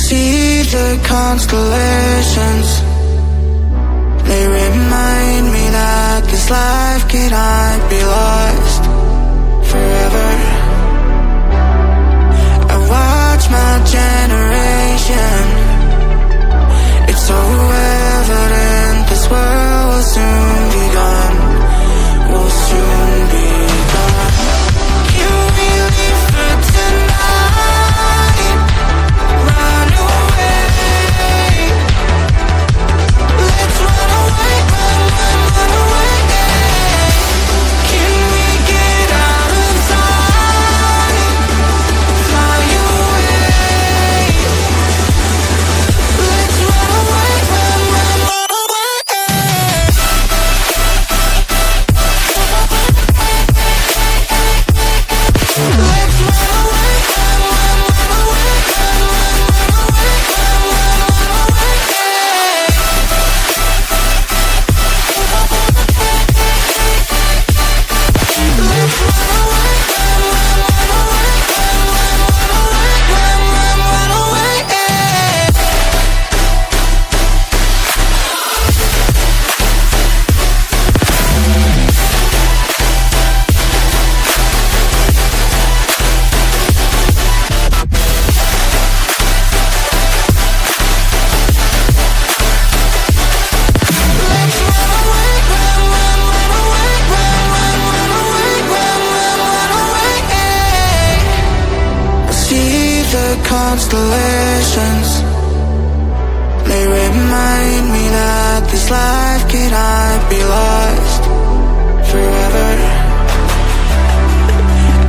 see the constellations. They remind me that this life cannot be lost forever. I watch my generation. It's so evident this world will soon be gone. Will soon be gone. Can we leave for tonight? Run away. Let's run away, run away. Can we get out of sight? Fly away. Let's run away, run away. Let's run away, run constellations. They remind me that this life cannot be lost forever.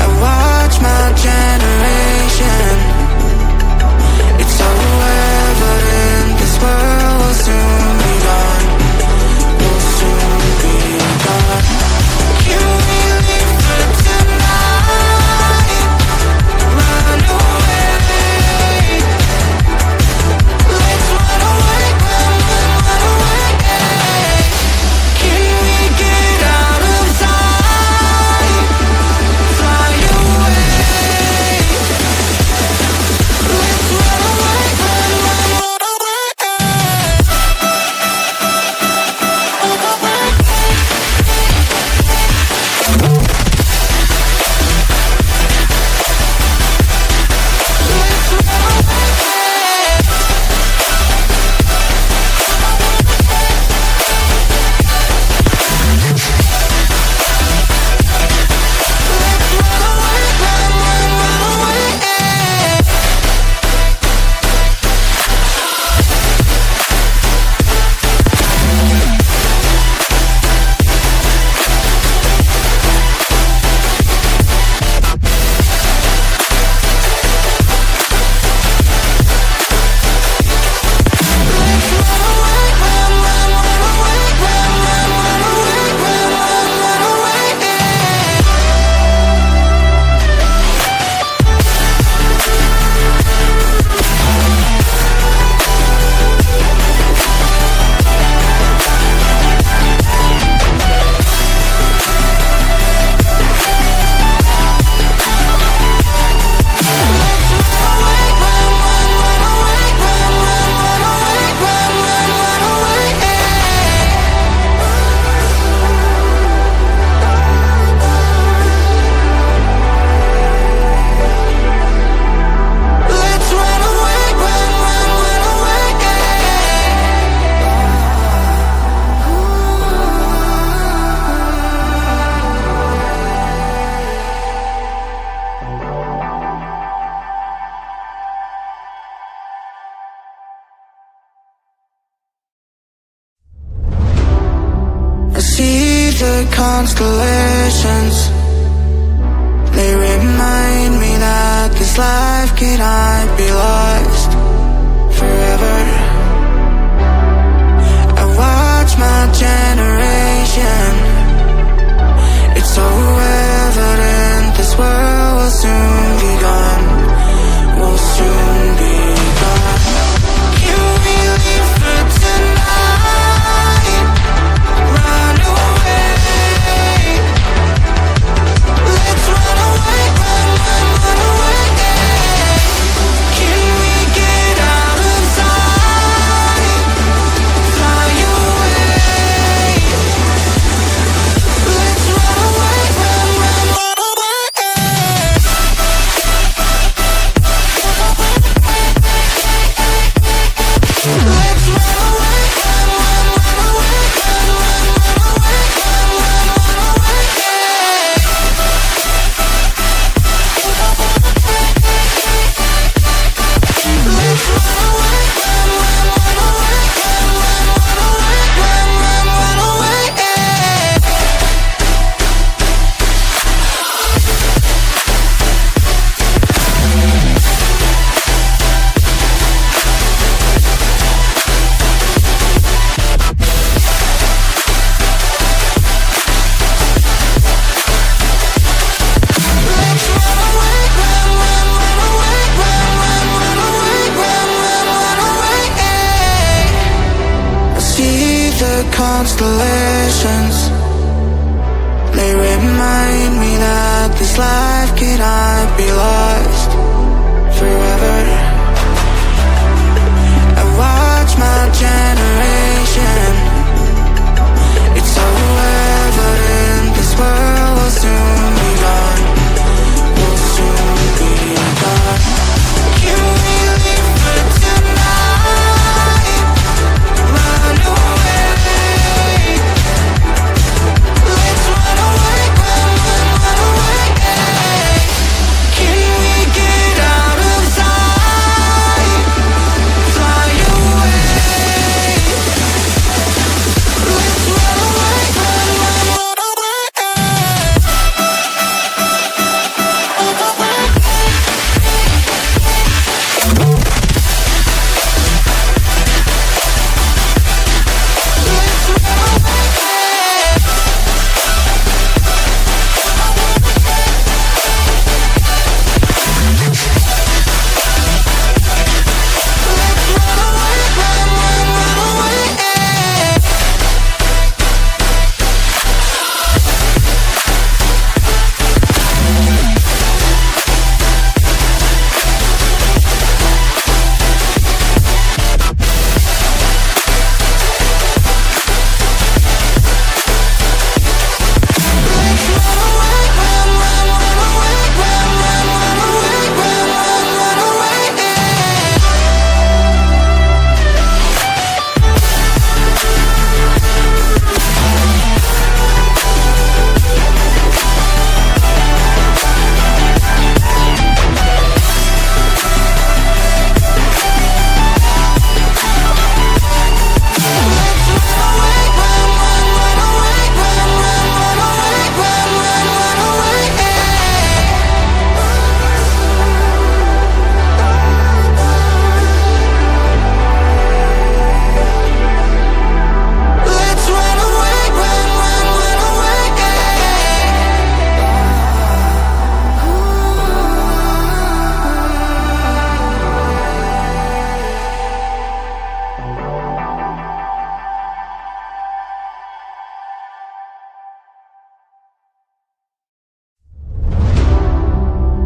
I watch my generation. It's so evident this world will soon be gone. Will soon be gone. Can we leave for tonight? Run away. Let's run away, run away. Can we get out of sight? Fly away. Let's run away, run away. I see the constellations. They remind me that this life cannot be lost forever. I watch my generation. It's so evident this world will soon be gone. Will soon be gone. Can we leave for tonight? Run away. Let's run away, run away. Can we get out constellations. They remind me that this life cannot be lost forever. I watch my generation. It's so evident this world will soon be gone. Will soon be gone. Can we leave for tonight? Run away. Let's run away, run away. Can we get out of sight? Fly away. Let's run away, run away.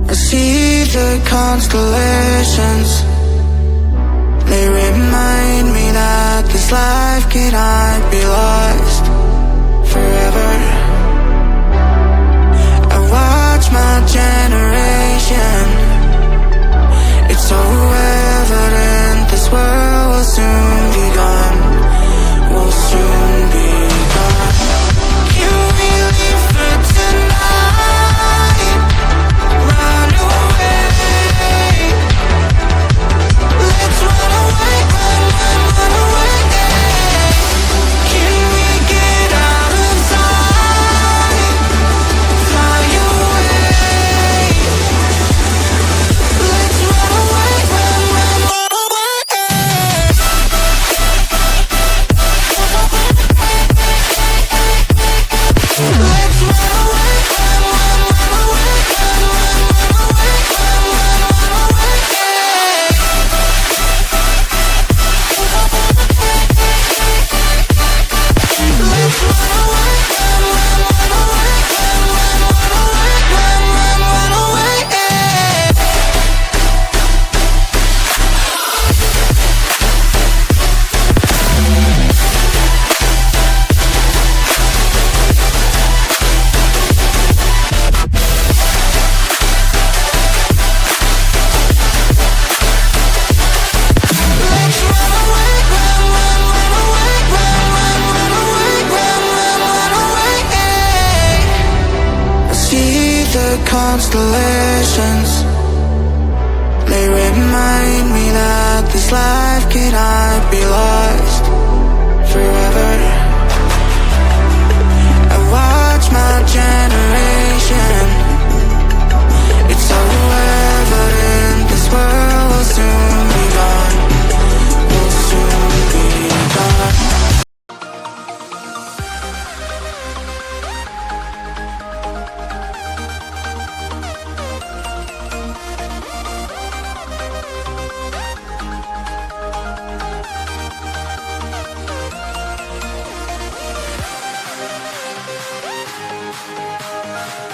I see the constellations. They remind me that this life cannot be lost forever. I watch my generation. It's so evident this world will soon be gone. Will soon be gone. Can we leave for tonight? Run away. Let's run away, run away. Can we get out of sight? Fly away. Let's run away, run away. Let's run away, run away. Constellations, they remind me that this life cannot be lost